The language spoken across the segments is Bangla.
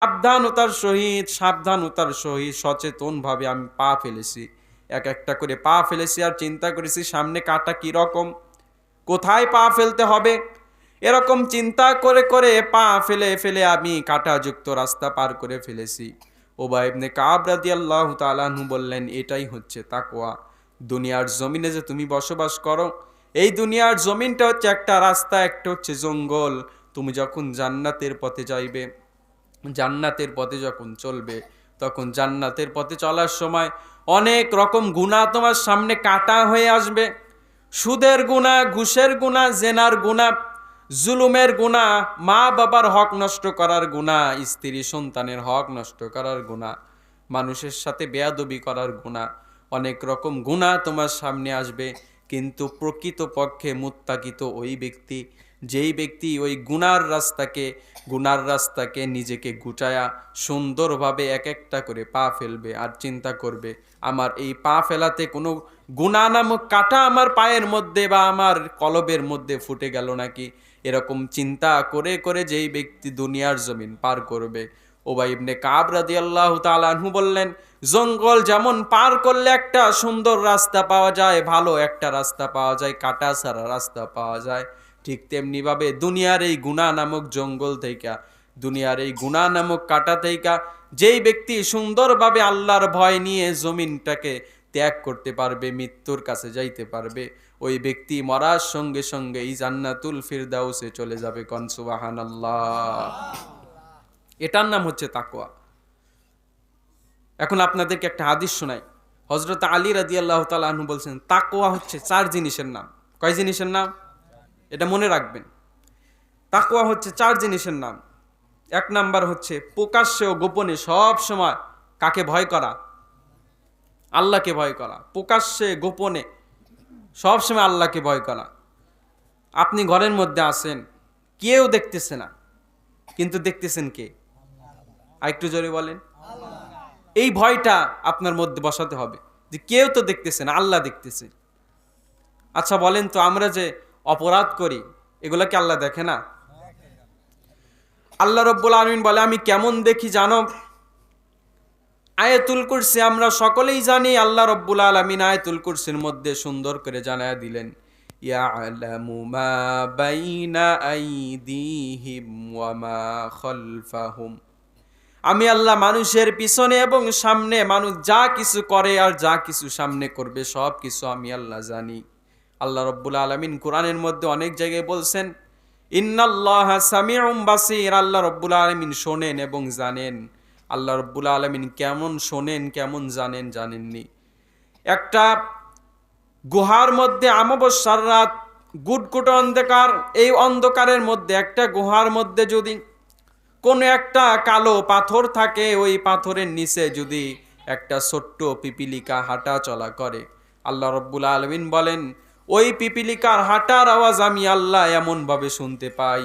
সাবধানতার সহিত সচেতনভাবে আমি পা ফেলেছি, এক একটা করে পা ফেলেছি, আর চিন্তা করেছি সামনে কাটা কি রকম, কোথায় পা ফেলতে হবে। এরকম চিন্তা করে করে পা ফেলে ফেলে আমি কাঁটাযুক্ত রাস্তা পার করে ফেলেছি। উবাই ইবনে কাব রাদিয়াল্লাহু তাআলা আনহু বললেন, এটাই হচ্ছে তাকওয়া। দুনিয়ার জমিনে যে তুমি বসবাস করো, এই দুনিয়ার জমিনটা হচ্ছে একটা রাস্তা, একটা হচ্ছে জঙ্গল। তুমি যখন জান্নাতের পথে যাইবে, জান্নাতের পথে যখন চলবে, তখন জান্নাতের পথে চলার সময় অনেক রকম গুনাহ তোমার সামনে কাটা হয়ে আসবে। সুদের গুনাহ, ঘুষের গুনাহ, জেনার গুনাহ, জুলুমের গুনাহ, মা বাবার হক নষ্ট করার গুনাহ, স্ত্রী সন্তানের হক নষ্ট করার গুনাহ, মানুষের সাথে বেয়াদবি করার গুনাহ, অনেক রকম গুনাহ তোমার সামনে আসবে। কিন্তু প্রকৃতপক্ষে মুত্তাকি তো ওই ব্যক্তি, যেই ব্যক্তি ওই গুনার রাস্তাকে নিজেকে গুটায়া সুন্দরভাবে এক একটা করে পা ফেলবে, আর চিন্তা করবে আমার এই পা ফেলাতে কোনো গুনাহ নামক কাঁটা আমার পায়ের মধ্যে বা আমার কলবের মধ্যে ফুটে গেল নাকি। এরকম চিন্তা করে করে যেই ব্যক্তি দুনিয়ার জমিন পার করবে, উবাই ইবনে কাব রাদিয়াল্লাহু তাআলা আনহু বললেন, জঙ্গল যেমন পার করলে একটা সুন্দর রাস্তা পাওয়া যায়, ভালো একটা রাস্তা পাওয়া যায়, কাটা ছাড়া রাস্তা পাওয়া যায়, ঠিক তেমনি ভাবে দুনিয়ার এই গুনাহ নামক জঙ্গল থেকে, দুনিয়ার এই গুনাহ নামক কাটা থেকে যেই ব্যক্তি সুন্দরভাবে আল্লাহর ভয় নিয়ে জমিনটাকে ত্যাগ করতে পারবে, মৃত্যুর কাছে যাইতে পারবে, ওই ব্যক্তি মরার সঙ্গে সঙ্গে এই জান্নাতুল ফিরদাউসে চলে যাবে। কোন সুবহানাল্লাহ। এটার নাম হচ্ছে তাকওয়া। এখন আপনাদেরকে একটা হাদিস শোনাই। হযরত আলী রাদিয়াল্লাহু তাআলা আনহু বলছেন, তাকওয়া হচ্ছে 4 জিনিসের নাম। কয় জিনিসের নাম? এটা মনে রাখবেন। তাকওয়া হচ্ছে 4 জিনিসের নাম। 1 নাম্বার হচ্ছে প্রকাশ্যে ও গোপনে সব সময় কাকে ভয় করা? আল্লাহকে ভয় করা। প্রকাশ্যে গোপনে সব সময় আল্লাহকে ভয় করা। আপনি ঘরের মধ্যে আছেন, কেউ দেখতেছে না, কিন্তু দেখতেছেন কে? আরেকটু জোরে বলেন। এই ভয়টা আপনার মধ্যে বসাতে হবে যে কেউ তো দেখতেছে না, আল্লাহ দেখতেছে। আচ্ছা বলেন তো, আমরা যে অপরাধ করি এগুলা কি আল্লাহ দেখে না? আল্লাহ রাব্বুল আলামিন বলে, আমি কেমন দেখি জানো? আয়াতুল কুরসি আমরা সকলেই জানি। আল্লাহ রাব্বুল আলামিন আয়াতুল কুরসির মধ্যে সুন্দর করে জানায়া দিলেন, ইয়ালামু মা বাইনা আইদিহিম ওয়া মা খালফাহুম। আমি আল্লাহ মানুষের পিছনে এবং সামনে মানুষ যা কিছু করে আর যা কিছু সামনে করবে সব কিছু আমি আল্লাহ জানি। আল্লাহ রাব্বুল আলামিন কোরআনের মধ্যে অনেক জায়গায় বলছেন, ইন্নাল্লাহা সামিউম বাসীর। আল্লাহ রাব্বুল আলামিন শোনেন এবং জানেন। আল্লাহ রাব্বুল আলামিন কেমন শোনেন কেমন জানেন জানেননি? একটা গুহার মধ্যে অমাবস্যার রাত, গুটগুট অন্ধকার, এই অন্ধকারের মধ্যে একটা গুহার মধ্যে যদি কোনো একটা কালো পাথর থাকে, ওই পাথরের নিচে যদি একটা ছোট্ট পিপিলিকা হাঁটা চলা করে, আল্লাহ রাব্বুল আলামিন বলেন ওই পিপিলিকার হাঁটার আওয়াজ আমি আল্লাহ এমনভাবে শুনতে পাই,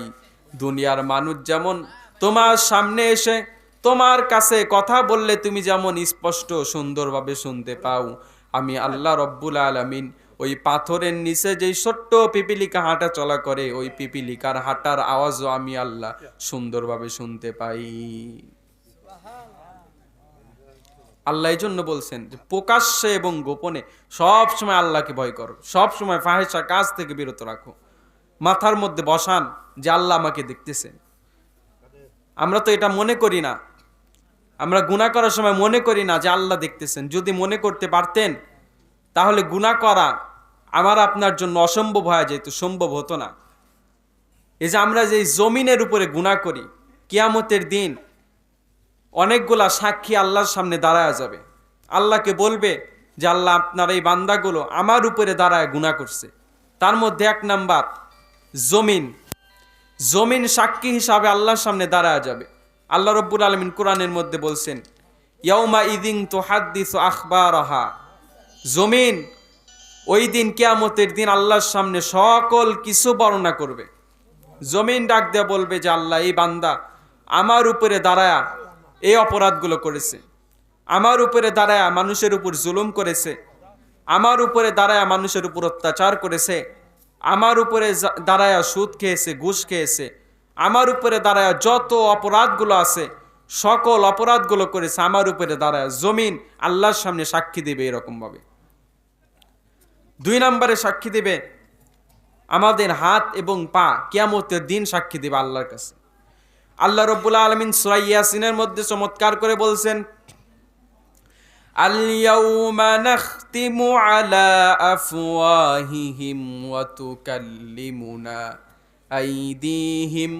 দুনিয়ার মানুষ যেমন তোমার সামনে এসে তোমার কাছে কথা বললে তুমি যেমন স্পষ্ট সুন্দরভাবে শুনতে পাও, আমি আল্লাহ রাব্বুল আলামিন ওই পাথরের নিচে যেই ছোট্ট পিপিলিকা হাঁটা চলা করে, ওই পিপিলিকার হাঁটার আওয়াজও আমি আল্লাহ সুন্দরভাবে শুনতে পাই। আল্লাহ এই জন্য বলছেন যে প্রকাশ্যে এবং গোপনে সব সময় আল্লাহকে ভয় করো, সব সময় ফাহিশা কাজ থেকে বিরত রাখো। মাথার মধ্যে বসান যে আল্লাহ আমাকে দেখতেছেন। আমরা তো এটা মনে করি না, আমরা গুনাহ করার সময় মনে করি না যে আল্লাহ দেখতেছেন। যদি মনে করতে পারতেন তাহলে গুনাহ করা আমার আপনার জন্য অসম্ভব হয়ে যেত, সম্ভব হতো না। এই যে আমরা যে জমিনের উপরে গুনাহ করি, কিয়ামতের দিন অনেকগুলা সাক্ষী আল্লাহর সামনে দাঁড়ায় যাবে। আল্লাহকে বলবে যে আল্লাহ আপনার এই বান্দাগুলো আমার উপরে দাঁড়ায় গুনাহ করছে। তার মধ্যে 1 নাম্বার জমিন। জমিন সাক্ষী হিসাবে আল্লাহর সামনে দাঁড়ায় যাবে। আল্লাহ রাব্বুল আলামিন কোরআনের মধ্যে বলছেন, ইয়াউমা ইযিন তুহাদ্দিসু আখবারাহা। জমিন ওই দিন, কিয়ামতের দিন আল্লাহর সামনে সকল কিছু বর্ণনা করবে। জমিন ডাক দিয়ে বলবে যে আল্লাহ এই বান্দা আমার উপরে দাঁড়ায়া এই অপরাধগুলো করেছে, আমার উপরে দাঁড়ায়া মানুষের উপর জুলুম করেছে, আমার উপরে দাঁড়ায়া মানুষের উপর অত্যাচার করেছে, আমার উপরে দাঁড়ায়া সুদ খেয়েছে, ঘুষ খেয়েছে, আমার উপরে দাঁড়ায়া যত অপরাধগুলো আছে সকল অপরাধগুলো করেছে আমার উপরে দাঁড়ায়, জমিন আল্লাহর সামনে সাক্ষী দেবে এরকম ভাবে। 2 নম্বরে সাক্ষী দেবে আমাদের হাত এবং পা, কিয়ামতের দিন সাক্ষী দেবে আল্লাহর কাছে। আল্লাহ রাব্বুল আলামিন সূরা ইয়াসিনের মধ্যে চমৎকার করে বলছেন, আল-ইয়াউমা নাখতিমু আলা আফওয়াহিহিম ওয়া তুকাল্লিমুনা আইদিহিম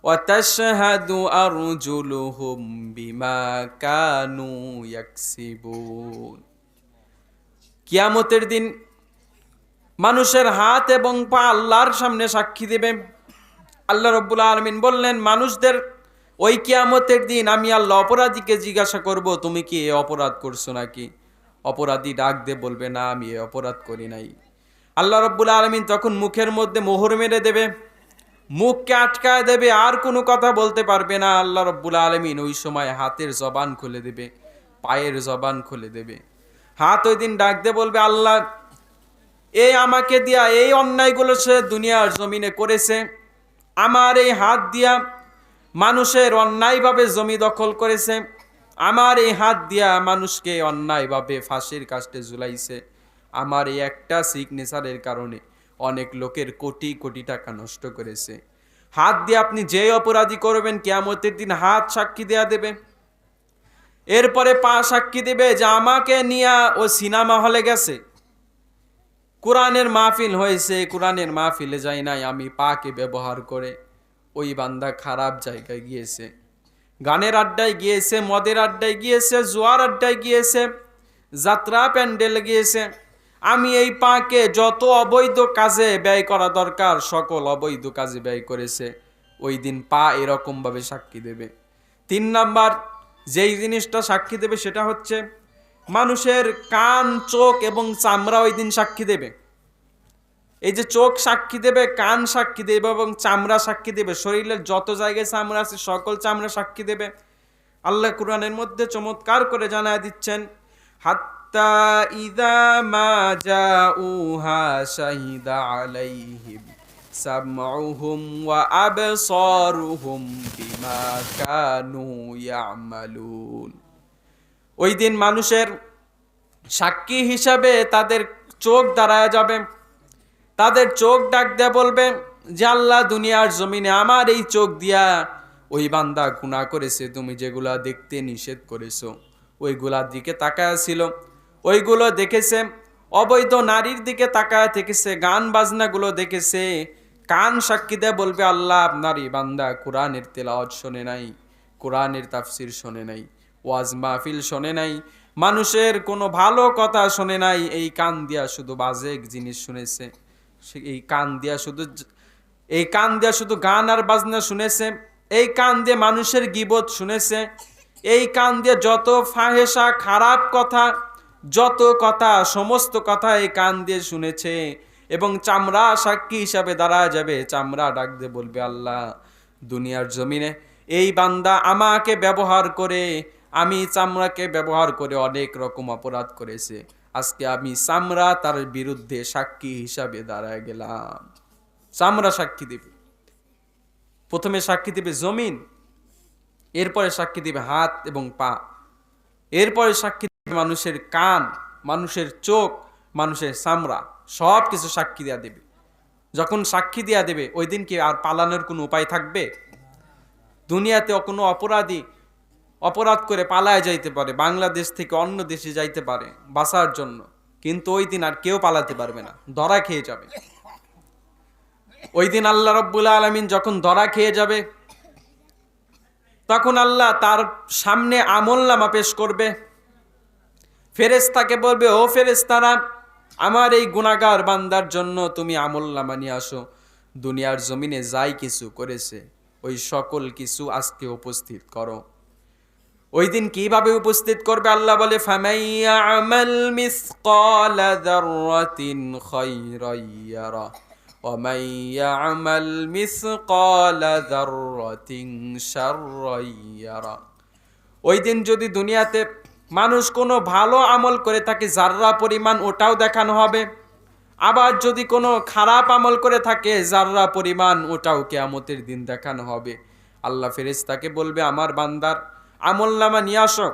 ওয়া তাশহাদু আরজুলুহুম বিমা কানু ইয়াকসিবুন। কিয়ামতের দিন মানুষের হাত এবং পা আল্লাহর সামনে সাক্ষী দেবে। আল্লাহ রাব্বুল আলামিন বললেন, মানুষদের ওই কিয়ামতের দিন আমি আল্লাহ অপরাধীকে জিজ্ঞাসা করব, তুমি কি এ অপরাধ করছো নাকি? অপরাধী ডাক দিয়ে বলবে, না আমি এ অপরাধ করি নাই। আল্লাহ রাব্বুল আলামিন তখন মুখের মধ্যে মোহর মেরে দেবে, মুখকে আটকায় দেবে, আর কোনো কথা বলতে পারবে না। আল্লাহ রাব্বুল আলামিন ওই সময় হাতের জবান খুলে দেবে, পায়ের জবান খুলে দেবে। হাত ওই দিন ডাক দিয়ে বলবে, আল্লাহ এই আমাকে দিয়া এই অন্যায়গুলো সে দুনিয়ার জমিনে করেছে, আমার এই হাত দিয়া মানুষের অন্যায়ভাবে জমি দখল করেছে, আমার এই হাত দিয়া মানুষকে অন্যায়ভাবে ফাঁসির কাস্টে ঝুলাইছে, আমার এই একটা সিগনেচারের কারণে অনেক লোকের কোটি কোটি টাকা নষ্ট করেছে। হাত দিয়ে আপনি যে অপরাধী করবেন কিয়ামতের দিন হাত সাক্ষী দেয়া দেবে। এরপরে পা সাক্ষী দেবে যে আমাকে নিয়ে ও সিনেমা হলে গেছে, কোরআনের মাহফিল হয়েছে, কোরআনের মাহফিলে যাই নাই, আমি পাকে ব্যবহার করে ওই বান্দা খারাপ জায়গায় গিয়েছে, গানের আড্ডায় গিয়েছে, মদের আড্ডায় গিয়েছে, জুয়ার আড্ডায় গিয়েছে, যাত্রা প্যান্ডেলে গিয়েছে। আমি এই পাকে যত অবৈধ কাজে ব্যয় করা দরকার সকল অবৈধ কাজে ব্যয় করেছে। ওই দিন পা এরকম ভাবে সাক্ষী দেবে। 3 নাম্বার যেই জিনিসটা সাক্ষী দেবে সেটা হচ্ছে মানুষের কান, চোখ এবং চামড়া ওই দিন সাক্ষী দেবে। এই যে চোখ সাক্ষী দেবে, কান সাক্ষী দেবে এবং চামড়া সাক্ষী দেবে, শরীরের যত জায়গায় চামড়া আছে সকল চামড়া সাক্ষী দেবে। আল্লাহ কুরআনের মধ্যে চমৎকার করে জানায় দিচ্ছেন, হাত্তা ইযা মা জাউহা শাহিদা আলাইহিম সামউহুম ওয়া আবসারুহুম বিমা কানু ইয়ামালুন। ওই দিন মানুষের সাক্ষী হিসাবে তাদের চোখ দাঁড়ায় যাবে, তাদের চোখ ডাক দিয়ে বলবে যে আল্লাহ দুনিয়ার জমিনে আমার এই চোখ দিয়া ওই বান্দা গুনাহ করেছে, তুমি যেগুলা দেখতে নিষেধ করেছো ওইগুলার দিকে তাকায় ছিল, ওইগুলো দেখেছে, অবৈধ নারীর দিকে তাকায় থেকেছে, গান বাজনাগুলো দেখেছে। কান সাক্ষী দিয়ে বলবে আল্লাহ আপনার এই বান্দা কোরআনের তেলাওয়াত শোনে নাই, কোরআনের তাফসির শোনে নাই, ওয়াজ মাহফিল শোনে নাই, মানুষের কোনো ভালো কথা শোনে নাই, এই কান দিয়া শুধু বাজে জিনিস শুনেছে, এই কান দিয়া শুধু গান আর বাজনা শুনেছে, এই কান দিয়ে মানুষের গীবত শুনেছে, এই কান দিয়ে যত ফাহেসা খারাপ কথা, যত কথা, সমস্ত কথা এই কান দিয়ে শুনেছে। এবং চামড়া সাক্ষী হিসাবে দাঁড়ায় যাবে, চামড়া ডাক দিয়ে বলবে আল্লাহ দুনিয়ার জমিনে এই বান্দা আমাকে ব্যবহার করে, আমি চামড়াকে ব্যবহার করে অনেক রকম অপরাধ করেছে, আজকে আমি চামড়া তার বিরুদ্ধে সাক্ষী হিসাবে দাঁড়ায় গেলাম। চামড়া সাক্ষী দেবে, প্রথমে সাক্ষী দেবে জমিন, এরপরে সাক্ষী দেবে হাত এবং পা, এরপরে সাক্ষী দেবে মানুষের কান, মানুষের চোখ, মানুষের চামড়া, সব কিছু সাক্ষী দেয়া দেবে। যখন সাক্ষী দেয়া দেবে ওই দিন কি আর পালানোর কোনো উপায় থাকবে? দুনিয়াতে কোনো অপরাধী অপরাধ করে পালায় যাইতে পারে, বাংলাদেশ থেকে অন্য দেশে যাইতে পারে বাঁচার জন্য, কিন্তু ওই দিন আর কেউ পালাতে পারবে না, ধরা খেয়ে যাবে। ওই দিন আল্লাহ রাব্বুল আলামিন যখন ধরা খেয়ে যাবে তখন আল্লাহ তার সামনে আমলনামা পেশ করবে, ফেরেশতাকে বলবে ও ফেরেশতারা আমার এই গুনাহগার বান্দার জন্য তুমি আমলনামা নিয়ে আসো, দুনিয়ার জমিনে যাই কিছু করেছে ওই সকল কিছু আজকে উপস্থিত করো। ওই দিন কিভাবে উপস্থিত করবে আল্লাহ বলে, ফামাইয়ামাল মিসকালা যাররাতিন খায়রান ইয়ারা ওয়া মাইয়ামাল মিসকালা যাররাতিন শাররান ইয়ারা। ওই দিন যদি দুনিয়াতে মানুষ কোনো ভালো আমল করে থাকে যাররা পরিমাণ ওটাও দেখানো হবে, আবার যদি কোনো খারাপ আমল করে থাকে যাররা পরিমাণ ওটাও কিয়ামতের দিন দেখানো হবে। আল্লাহ ফেরেশতাকে বলবে আমার বান্দার আমলনামা নিয়ে আসো।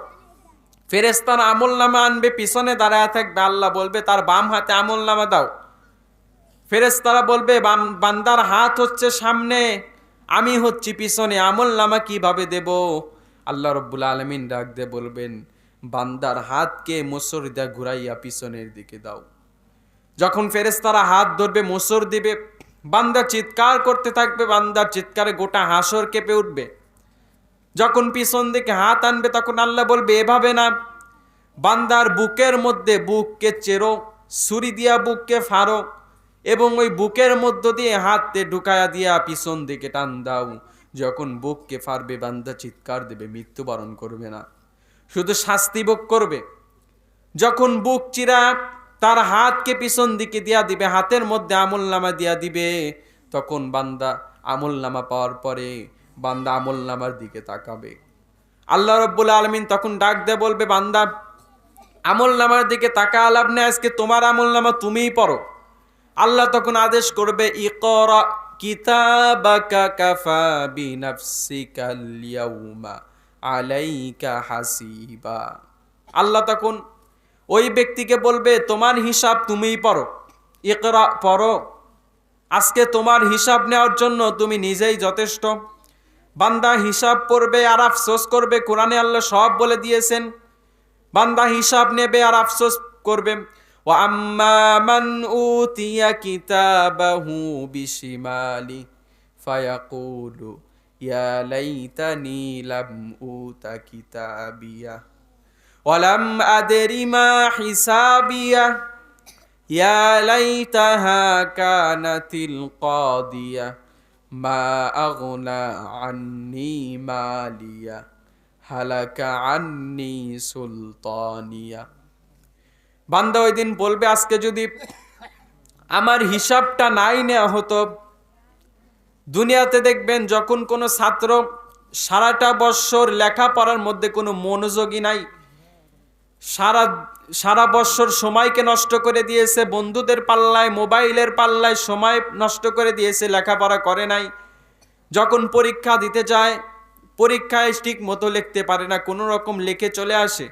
ফেরেশতারা আমলনামা আনবে, পিছনে দাঁড়ায় থাকবে, আল্লাহ বলবে তার বাম হাতে আমলনামা দাও। ফেরেশতারা বলবে বান্দার হাত হচ্ছে সামনে, আমি হচ্ছি পিছনে, আমলনামা কিভাবে দেব? আল্লাহ রাব্বুল আলামিন ডাক দিয়ে বলবেন, বান্দার হাতকে মোচড় দিয়া ঘুরাইয়া পিছনের দিকে দাও। যখন ফেরেশতারা হাত ধরবে, মোচড় দিবে, বান্দা চিৎকার করতে থাকবে, বান্দার চিৎকারে গোটা হাসর কেঁপে উঠবে। যখন পিছন দিকে হাত আনবে, তখন আল্লাহ বলবে এভাবে না, বান্দার বুকের মধ্যে বুককে চেরো, ছুরি দিয়া বুককে ফাড়ো, এবং ওই বুকের মধ্য দিয়ে হাতে ঢুকায়া দিয়া পিছন দিকে টান দাও। যখন বুককে ফাড়বে, বান্দা চিৎকার দেবে, মৃত্যুবরণ করবে না, শুধু শাস্তি ভোগ করবে। যখন বুক চিরা তার হাতকে পিছন দিকে দিয়া দিবে, হাতের মধ্যে আমলনামা দিয়া দিবে, তখন বান্দা আমলনামা পাওয়ার পরে বান্দা আমলনামার দিকে তাকাবে। আল্লাহ রাব্বুল আলামিন তখন ডাক দিয়ে বলবে, বান্দা আমলনামার দিকে তাকা লাভ নেই, আজকে তোমার আমলনামা তুমিই পড়ো। আল্লাহ তখন আদেশ করবে, ইকরা কিতাবাকা কাফা বিনাফসিকাল ইয়াউমা আলাইকা হাসিবা। আল্লাহ তখন ওই ব্যক্তিকে বলবে, তোমার হিসাব তুমিই পড়ো, ইকরা পড়ো, আজকে তোমার হিসাব নেওয়ার জন্য তুমি নিজেই যথেষ্ট। বান্দা হিসাব পড়বে আর আফসোস করবে, কোরআনে আল্লাহ সব বলে দিয়েছেন। বান্দা হিসাব নেবে আর আফসোস করবে। ওয়া আম্মা মান উতিয়া কিতাবাহু বিশিমালি ফায়াকুলু ইয়া লাইতানি লাম উতা কিতাবিয়া ওয়া লাম আদরি মা হিসাবিয়া ইয়া লাইতাহা কানাতিল কাদিয়া মা আগনা আন্নি মালিয়া হালাকা আন্নি সুলতানিয়া। বান্দা ওই দিন বলবে, আজকে যদি আমার হিসাবটা নাই নেওয়া হতো। দুনিয়াতে দেখবেন যখন কোনো ছাত্র সারাটা বৎসর লেখাপড়ার মধ্যে কোনো মনোযোগী নাই, সারা বৎসর সময়কে নষ্ট করে দিয়েছে, বন্ধুদের পাল্লায়, মোবাইলের পাল্লায় সময় নষ্ট করে দিয়েছে, লেখাপড়া করে নাই। যখন পরীক্ষা দিতে যায়, পরীক্ষায় ঠিক মতো লিখতে পারে না, কোনো রকম লিখে চলে আসে।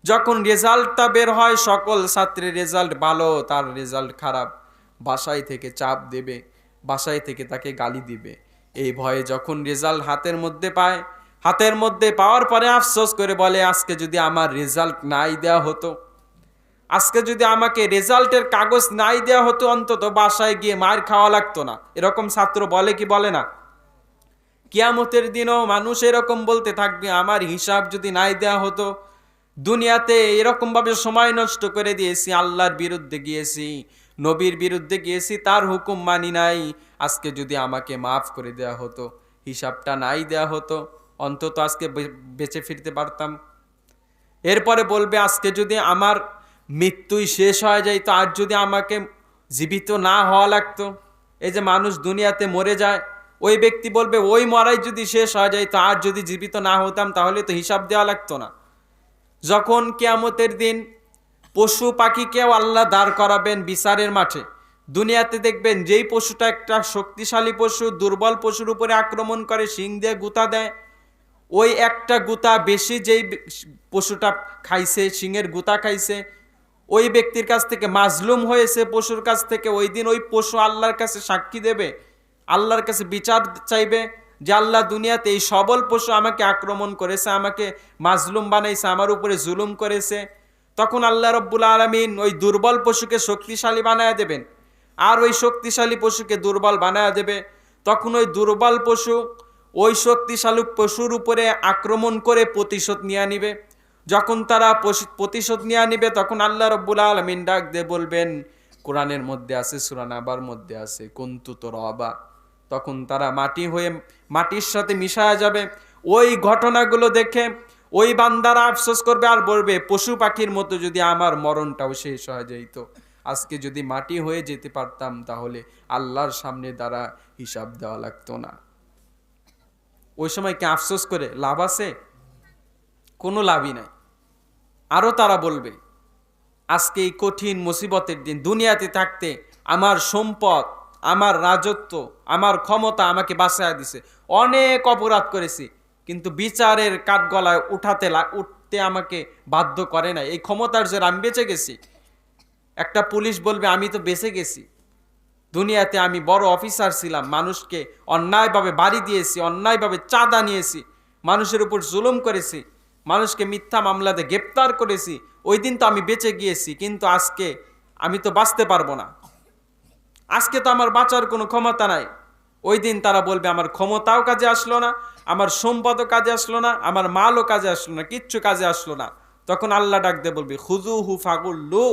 যখন রেজাল্টটা বের হয়, সকল ছাত্রের রেজাল্ট ভালো, তার রেজাল্ট খারাপ, বাসায় থেকে চাপ দেবে, বাসায় থেকে তাকে গালি দিবে। এই ভয়ে যখন রেজাল্ট হাতের মধ্যে পায়, হাতের মধ্যে পাওয়ার পরে আফসোস করে বলে, আজকে যদি আমার রেজাল্ট নাই দেওয়া হতো, আজকে যদি আমাকে রেজাল্টের কাগজ নাই দেওয়া হতো, অন্তত বাসায় গিয়ে মার খাওয়া লাগতো না। এরকম ছাত্র বলে কি বলে না? কিয়ামতের দিনও মানুষ এরকম বলতে থাকবে, আমার হিসাব যদি নাই দেওয়া হতো, দুনিয়াতে এরকম ভাবে সময় নষ্ট করে দিয়েছি, আল্লাহর বিরুদ্ধে গিয়েছি, নবীর বিরুদ্ধে গিয়েছি, তার হুকুম মানি নাই, আজকে যদি আমাকে মাফ করে দেওয়া হতো, হিসাবটা নাই দেওয়া হতো, অন্তত আজকে বেঁচে ফিরতে পারতাম। এরপরে বলবে, আজকে যদি আমার মৃত্যুই শেষ হয়ে যাইতো, আর যদি আমাকে জীবিত না হওয়া লাগতো। এই যে মানুষ দুনিয়াতে মরে যায়, ওই ব্যক্তি বলবে, ওই মরাই যদি শেষ হয়ে যাইতো, আর যদি জীবিত না হতাম, তাহলে তো হিসাব দেওয়া লাগতো না। যখন কিয়ামতের দিন পশু পাখিকেও আল্লাহ দাঁড় করাবেন বিচারের মাঠে, দুনিয়াতে দেখবেন যেই পশুটা একটা শক্তিশালী পশু দুর্বল পশুর উপরে আক্রমণ করে, শিং দিয়ে গুতা দেয়, ওই একটা গুতা বেশি যেই পশুটা খাইছে, শিংয়ের গুতা খাইছে, ওই ব্যক্তির কাছ থেকে মাজলুম হয়েছে পশুর কাছ থেকে, ওই দিন ওই পশু আল্লাহর কাছে সাক্ষী দেবে, আল্লাহর কাছে বিচার চাইবে যে আল্লাহ, দুনিয়াতে এই সবল পশু আমাকে আক্রমণ করেছে, আমাকে মাজলুম বানাইছে, আমার উপরে জুলুম করেছে। তখন আল্লাহ রাব্বুল আলামিন ওই দুর্বল পশুকে শক্তিশালী বানায় দেবেন, আর ওই শক্তিশালী পশুকে দুর্বল বানায় দেবে। তখন ওই দুর্বল পশু ওই শক্তিশালী পশুর উপরে আক্রমণ করে প্রতিশোধ নিয়ে নিবে। যখন তারা প্রতিশোধ নিয়ে নিবে, তখন আল্লাহ রাব্বুল আলামিন ডাক দিয়ে বলবেন, কোরআনের মধ্যে আছে, সূরা নাবার মধ্যে আছে, কুনতু তুরাবা। তখন তারা মাটি হয়ে মাটির সাথে মিশায়া যাবে। ওই ঘটনাগুলো দেখে ওই বান্দারা আফসোস করবে আর বলবে, পশু পাখির মতো যদি আমার মরণটাও শেষ হয়ে যেত, আজকে যদি মাটি হয়ে যেতে পারতাম, তাহলে আল্লাহর সামনে দ্বারা হিসাব দেওয়া লাগতো না। ওই সময় কি আফসোস করে লাভ আছে? কোনো লাভই নাই। আরো তারা বলবে, আজকে এই কঠিন মুসিবতের দিন, দুনিয়াতে থাকতে আমার সম্পদ, আমার রাজত্ব, আমার ক্ষমতা আমাকে বাঁচায় দিছে, অনেক অপরাধ করেছি, কিন্তু বিচারের কাঠগলায় উঠতে আমাকে বাধ্য করে না। এই ক্ষমতার জোরে আমি বেঁচে গেছি। একটা পুলিশ বলবে আমি তো বেঁচে গেছি, দুনিয়াতে আমি বড় অফিসার ছিলাম, মানুষকে অন্যায়ভাবে বাড়ি দিয়েছি, অন্যায়ভাবে চাঁদা নিয়েছি, মানুষের উপর জুলুম করেছি, মানুষকে মিথ্যা মামলাতে গ্রেপ্তার করেছি, ওই দিন তো আমি বেঁচে গিয়েছি, কিন্তু আজকে আমি তো বাঁচতে পারবো না, আজকে তো আমার বাঁচার কোনো ক্ষমতা নাই। ওই দিন তারা বলবে আমার ক্ষমতাও কাজে আসলো না, আমার সম্পদও কাজে আসলো না, আমার মালও কাজে আসলো না, কিচ্ছু কাজে আসলো না। তখন আল্লাহ ডাক দিয়ে বলবে খুযুহু ফাগুল্লু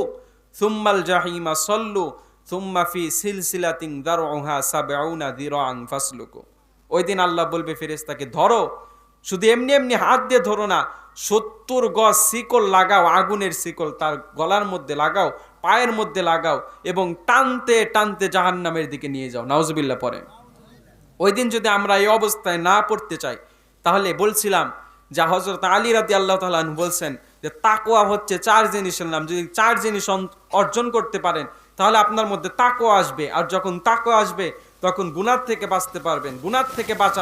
সুম্মাল জাহিমা সল্লু সুম্মা ফি সিলসিলাতিন দারউহা সাবউনা যিরাআন ফাসলুকু। ওই দিন আল্লাহ বলবে ফেরেশতাকে ধরো, শুধু এমনি এমনি হাত দিয়ে ধরো না, 70 গজ শিকল লাগাও, আগুনের শিকল তার গলার মধ্যে লাগাও, পায়ের মধ্যে লাগাও এবং টানতে টানতে জাহান্নামের দিকে নিয়ে যাও। নাউজুবিল্লাহ পড়ে। ওই দিন যদি আমরা এই অবস্থায় না পড়তে চাই, তাহলে বলছিলাম যা হযরত আলী রাদিয়াল্লাহু তাআলা আনহু বলছেন যে তাকওয়া হচ্ছে 4 জিনিসের নাম, যদি 4 জিনিস অর্জন করতে পারেন তাহলে আপনার মধ্যে তাকওয়া আসবে, আর যখন তাকওয়া আসবে তখন গুনাহ থেকে বাঁচতে পারবেন। গুনাহ থেকে বাঁচা